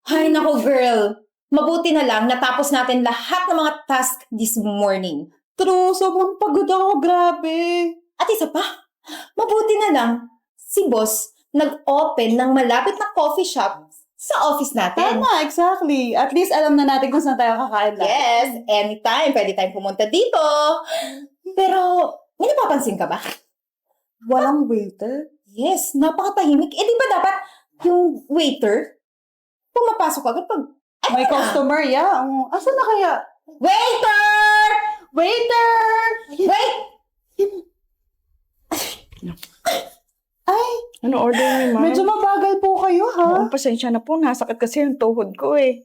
Ay, nako girl. Mabuti na lang natapos natin lahat ng mga task this morning. True, sobrang pagod ako, grabe. At isa pa, mabuti na lang si boss nag-open ng malapit na coffee shop sa office natin. Tama, exactly. At least alam na natin kung saan tayo kakain lahat. Yes, anytime. Pwede tayong pumunta dito. Pero, may napapansin ka ba? Walang waiter? Yes, napakatahimik. Eh, di ba dapat yung waiter, pumapasok agad pag, May na? customer, yeah. Asan na kaya? Waiter! Waiter! Wait! Ay, Ano order niyo, ma'am? medyo mabagal po kayo, ha? Oo, pasensya na po. Nasakit kasi yung tuhod ko eh.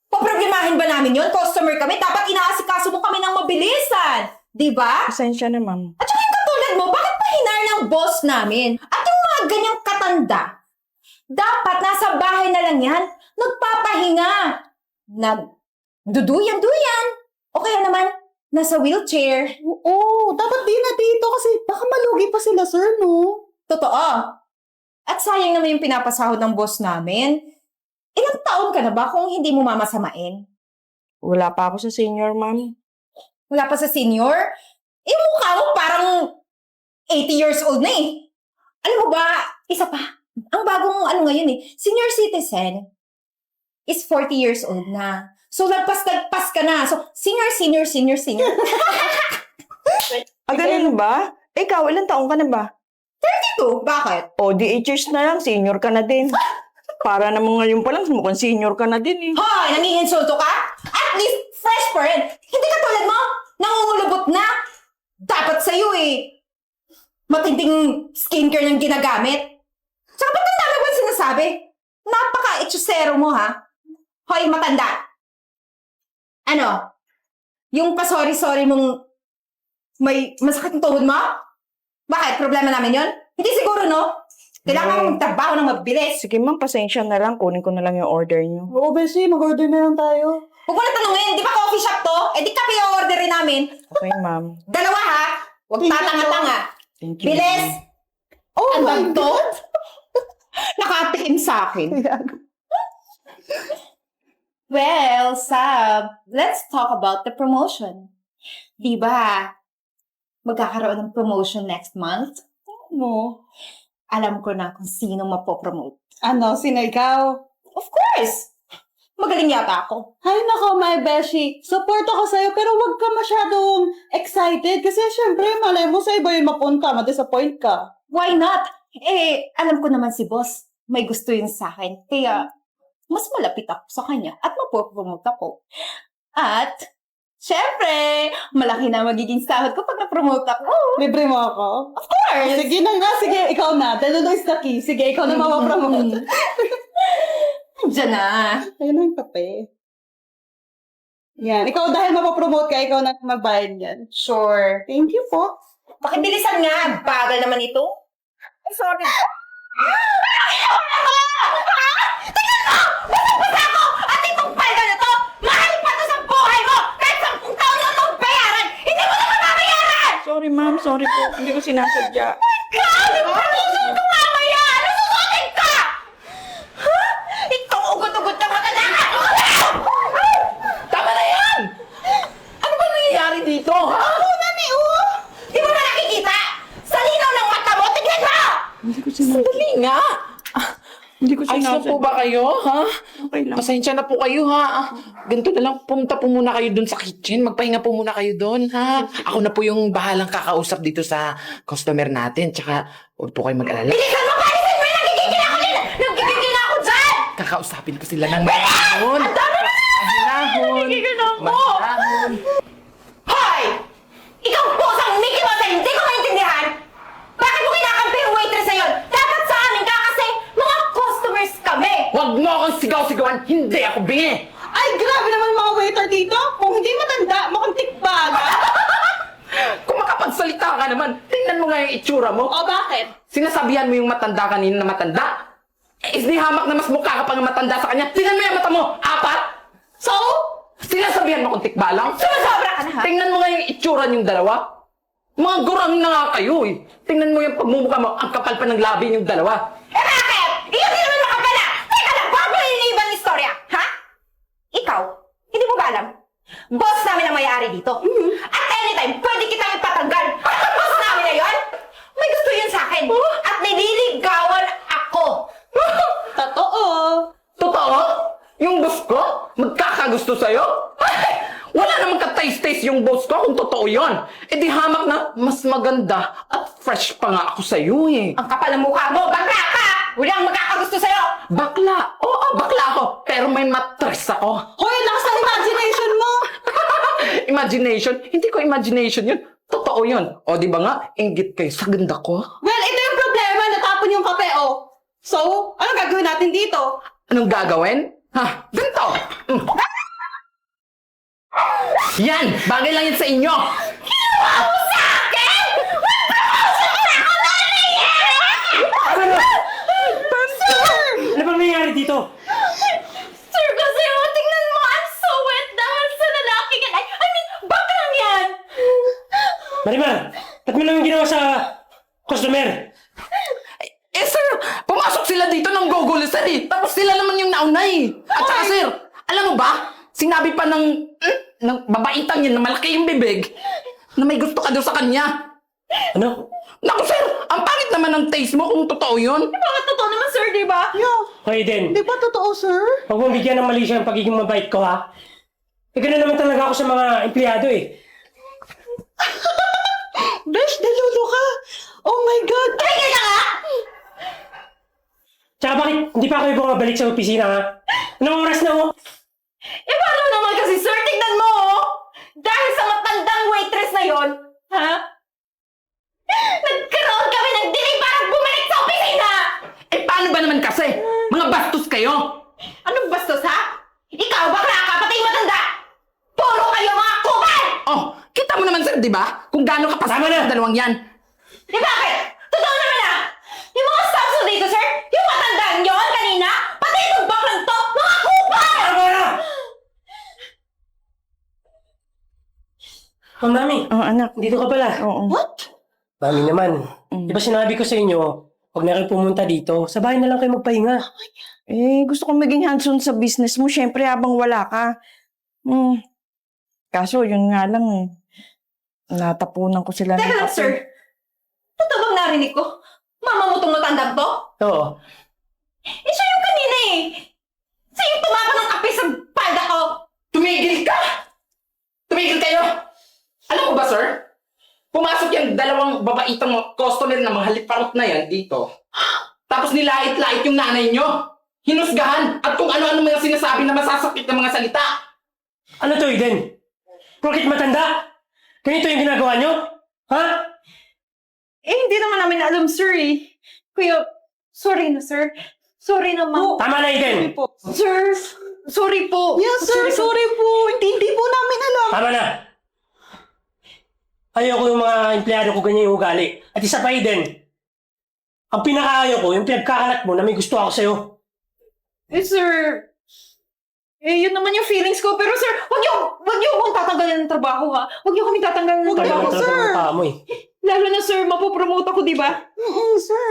Paproblemahin ba namin yun? Customer kami. Dapat inaasikaso mo kami ng mabilisan. Di ba? Pasensya na, ma'am. At saka yung katulad mo, bakit pa hinar ng boss namin? At yung mga ganyang katanda, dapat nasa bahay na lang yan. Nagpapahinga. Nagduduyan-duyan. O kaya naman, nasa wheelchair. Oo, dapat di na dito kasi baka malugi pa sila, sir, no? Totoo. At sayang naman yung pinapasahod ng boss namin. Ilang taon ka na ba kung hindi mo mamasamain? Wala pa ako sa senior, ma'am. Wala pa sa senior? Eh, mukha mo parang 80 years old na eh. Alam mo ba, isa pa, ang bagong ngayon eh, senior citizen is 40 years old na. So, lagpas ka na. So, senior. Ganun ba? Ikaw, ilang taong ka na ba? Ito, bakit? O, DHS na lang, senior ka na din. Para naman ngayon pa lang, mukhang senior ka na din eh. Hoy, nangiinsulto ka? At least, fresh pa rin. Hindi ka tulad mo, nangungulubot na. Dapat sa'yo eh. Matinding skincare ng ginagamit. Tsaka ba't ang dami mo sinasabi? Napaka-itsusero mo ha? Hoy, matanda. Ano? Yung pa-sorry-sorry mong may masakit ng tuhod mo? Bakit? Problema namin yon? Hindi siguro, no? Kailangan mong magtrabaho ng mabilis. Sige, ma'am, pasensya na lang. Kunin ko na lang yung order niyo. Oo, Beshi, mag-order na lang tayo. Huwag mo na tanungin, di ba coffee shop to? Eh di kape yung orderin namin. Okay, ma'am. Dalawa ha? Huwag tatanga-tanga. Thank you. Bilis! Oh Ang my bagto? Nakatikim sa akin. Well, Sab, let's talk about the promotion. Di ba? Magkakaroon ng promotion next month. No. Alam ko na kung sino mapopromote. Ano, sino ikaw? Of course! Magaling yata ako. Hay nako, my Beshi. Support ako sa'yo, pero wag ka masyadong excited. Kasi syempre, malay mo sa iba yung mapunta, ma-disappoint ka. Why not? Eh, alam ko naman si boss. May gusto yun sa akin. Kaya, mas malapit ako sa kanya at mapopromote ako. At, syempre, malaki na magiging sahod ko pag na-promote ako. Libre mo ako? Of course! Sige na nga, sige, ikaw na. Deluno is the key. Sige, ikaw na mapapromote. Diyan na. Ayun na yung kape. Yan, ikaw dahil mapapromote ka, ikaw na magbayad yan. Sure. Thank you po. Pakibilisan nga. Bagal naman ito. Ay, sorry. Tingnan mo! Basang-basa ako! At itong palda na to, mahal pa to sa buhay mo! Kahit 10 taon na itong bayaran, hindi mo na mababayaran! Sorry, ma'am. Sorry po. Hindi ko sinasadya. God! Palusun ko mamaya! Lususutin ka! Ha? Itong ugot-ugot na mata na! Tama na yan! Ano ba nangyayari dito, ha? Di mo na nakikita? Sa linaw ng mata mo, tignan mo! Hindi ko sinasadya. Dali nga! Hindi ko Ayos na sinasadya. po ba kayo, ha? Okay lang. Pasensya na po kayo, ha? Ganito na lang, pumunta po muna kayo dun sa kitchen. Magpahinga po muna kayo dun, ha? Ako na po yung bahalang kakausap dito sa customer natin. Tsaka, huwag po kayo mag-alala. Bilisan mo! Bilisan mo! Nagigigil ako din! Nagigigil ako dyan! Kakausapin ko sila ng mahihon. Ang dami na! Nagigigil ako! Hoy! Ikaw pusang Mickey Mouse na hindi ko maintindihan! Bakit mo kinakampi yung waitress na yun? Dapat sa amin ka kasi mga customers kami! Huwag mo akong sigaw-sigawan! Hindi ako bingi! Ay, grabe naman mga waiter dito. Kung hindi matanda, mukhang tikbaga. Kung makapagsalita ka naman, tingnan mo nga yung itsura mo. O bakit? Sinasabihan mo yung matanda kanina na matanda? Eh, isnihamak na mas mukha ka pa ng matanda sa kanya. Tingnan mo yung mata mo! 4! So? Sinasabihan mo kung tikbalang? Sumasobra ka na ha? Tingnan mo nga yung itsura niyong dalawa. Mga gurang na nga kayo eh. Tingnan mo yung pagmumukha mo, ang kapal pa ng labi niyong dalawa. Eh bakit? Ikaw din naman makapala! Teka lang, bago iniban ni Hindi mo ba alam? Boss namin ang may-ari dito. At anytime, pwede kitang ipatanggal. At boss namin na yun, may gusto yun sa akin. At nililigawan ako. Totoo. Totoo? Yung boss ko? Magkakagusto sa'yo? Ay, wala namang ka-taste-taste yung boss ko kung totoo yon. E di hamak na mas maganda at fresh pa nga ako sa'yo eh. Ang kapal ng mukha mo, bakla ka! Walang magkakagusto sa'yo! Bakla! Oo, bakla ako. Pero may matres ako. Hoy, lakas ng imagination mo. Imagination? Hindi ko imagination yun. Totoo yun. O di ba nga, inggit kayo sa ganda ko. Well, ito yung problema. Natapon yung kape, oh. So, ano gagawin natin dito? Anong gagawin? Ha? Ganito! Yan! Bagay lang yan sa inyo! Ano bang nangyayari dito? Sir, kasi tingnan mo, I'm so wet dahil sa lalaking yan. I mean, baklang yan! Marimar, ba't mo naman ginawa sa customer? Eh sir, pumasok sila dito ng gogolisan eh. Tapos sila naman yung nauna eh. At saka sir, alam mo ba? Sinabi pa ng babaitang yan na malaki yung bibig na may gusto ka daw sa kanya. Ano? Naku sir, ang pangit naman ng taste mo kung totoo yun. Bakit totoo naman, sir, di ba? Yeah. Okay din. Di ba totoo, sir? Huwag mong bigyan ng mali siya ang pagiging mabait ko, ha? Eh, ganun naman talaga ako sa mga empleyado, eh. Besh, delulo ka. Oh my God. Tumigil ka nga! Tsaka bakit hindi pa kayo bumabalik sa opisina, ha? Anong oras na, oh? Eh, paano naman kasi, sir? Tignan mo, oh! Dahil sa matandang waitress na yon, ha? Nagkaroon kami ng delay para bumalik sa opisina! Eh paano ba naman kasi? Mga bastos kayo. Anong bastos, ha? Ikaw, bakla ka, pati yung matanda! Puro kayo mga kupal! Oh, kita mo naman sir, di ba? Kung gaano ka Tama na! sa dalawang yan. Eh, bakit? Totoo naman, ha? Yung mga staffs mo dito, sir, yung matandaan yon kanina, pati itong baklang to, mga kupal! Tama na! Oh, Mami, Oh, anak. dito ka pala. Oo. What? Mami naman, di ba sinabi ko sa inyo, huwag na kayo pumunta dito. Sa bahay na lang kayo magpahinga. Eh, gusto kong maging hands-on sa business mo, syempre habang wala ka. Kaso, yun nga lang eh. Natapunan ko sila Teka lang, kape. sir. Totoo bang narinig ko? Mama mo tong matandang to? Oo. Eh, siya yung kanina eh. Siya yung tumapa ng kape sa palda ko. Tumigil ka! Tumigil kayo! Alam mo ba, sir? Pumasok yung dalawang babaitang customer na mga haliparot na yan dito. Tapos nilait-lait yung nanay nyo. Hinusgahan at kung ano-ano mga sinasabi na masasakit na mga salita. Ano to, Eden? Porkit matanda? Ganito yung ginagawa nyo? Ha? Eh, hindi naman namin alam, sir eh. Kuya, sorry na, sir. Sorry naman. Tama na, Eden! Po. Sir, sorry po. Yes, sir. Sorry po. Hindi po namin alam. Tama na! Ayoko yung mga empleyado ko ganyan yung ugali. At isa pa, Eden, ang pinakaayaw ko, yung pinagkakalat mo na may gusto ako sa'yo. Eh, sir. Eh, yun naman yung feelings ko. Pero, sir, wag niyo akong tatanggalin ng trabaho, ha? Wag niyo kami tatanggalin ng Wag Talagang trabaho. sir. talagang mukha mo eh. Lalo na, sir, mapopromote ako, di ba? Sir.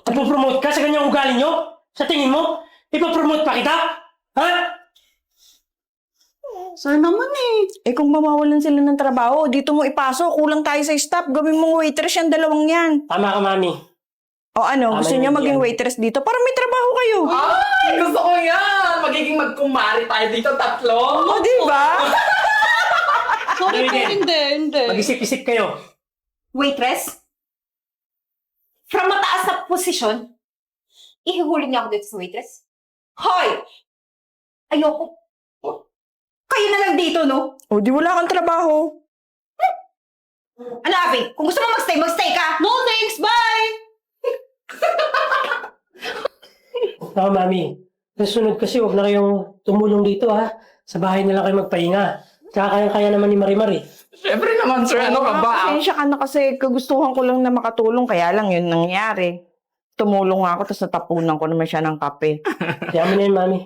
At promote ka sa ganyang ugali nyo? Sa tingin mo? Ipapromote pa kita? Ha? Sir naman eh. Eh kung mamawalan sila ng trabaho, dito mo ipasok, kulang tayo sa staff, gawin mong waitress yung dalawang yan. Tama ka, Mami. O ano, Tama gusto yun niyo maging yan. waitress dito para may trabaho kayo. Ay, gusto ko yan! Magiging magkumari tayo dito tatlo. O, di ba? Sorry po. Eden, Hindi. mag-isip-isip kayo. Waitress? From mataas na posisyon, ihihuli niya ako dito sa waitress? Hoy! Ayoko. Kayo na lang dito, no? O, di wala kang trabaho. Ano, Abby? Kung gusto mo magstay ka! No thanks. Bye. Oo, Mami. Nasunod kasi, huwag na kayong tumulong dito, ha? Sa bahay na lang kayo magpahinga. Tsaka kaya naman ni Marimar, eh. Siyempre naman, sir. Ano ka ba? Pasensya ka na kasi kagustuhan ko lang na makatulong, kaya lang yun nangyari. Tumulong ako, tapos natapunan ko naman siya ng kape. Kaya mo na yun, Mami.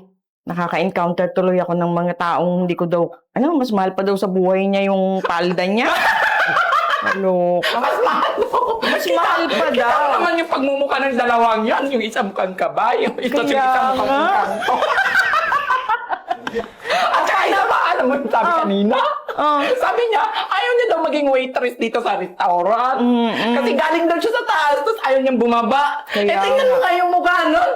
Nakaka-encounter tuloy ako ng mga taong hindi ko daw, mas mahal pa daw sa buhay niya yung palda niya. Ano? Mas mahal mo. Mas mahal pa Kita daw. mo naman yung pagmumukha ng dalawang yan. Yung isa mukhang kabayo. Ito yung Kaya isa mukhang nga. kanto. At saka Alam mo yung sabi kanina? Oh. Sabi niya, ayaw niya daw maging waitress dito sa restaurant. Kasi galing daw siya sa taas, tapos ayaw niyang bumaba. Kaya Tingnan mo nga yung mukha nun.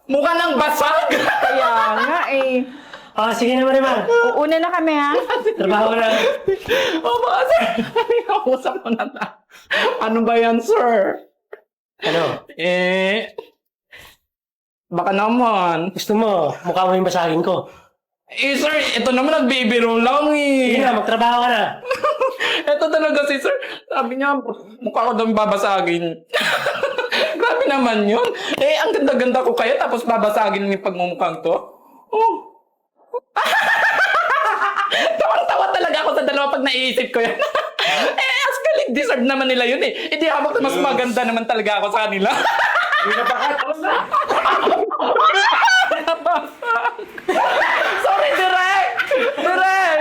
Mukha ng basag. Kaya nga eh. Ah, sige na Marimar. Uuna na kami ha. Trabaho na. O baka sir, kausap mo na ta. Ano ba yan, sir? Ano? Baka naman. Gusto mo, mukha mo yung basagin ko. Sir, ito naman nagbibiro lang Sige na, magtrabaho ka na. Ito talaga si sir. Sabi niya, mukha ko daw babasagin. Grabe naman yun. Ang ganda-ganda ko kaya tapos babasagin yung pagmumukhang to. Oh. Tawang-tawa talaga ako sa dalawa pag naiisip ko yan. Actually, deserve naman nila yun eh. Hindi ako mas maganda naman talaga ako sa kanila. Hindi na bakit. Sorry, Direk! Direk!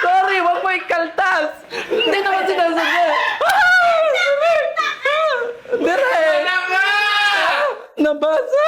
Sorry, wag mo ikaltas! Hindi naman sinasadya. Direk! Nabasa!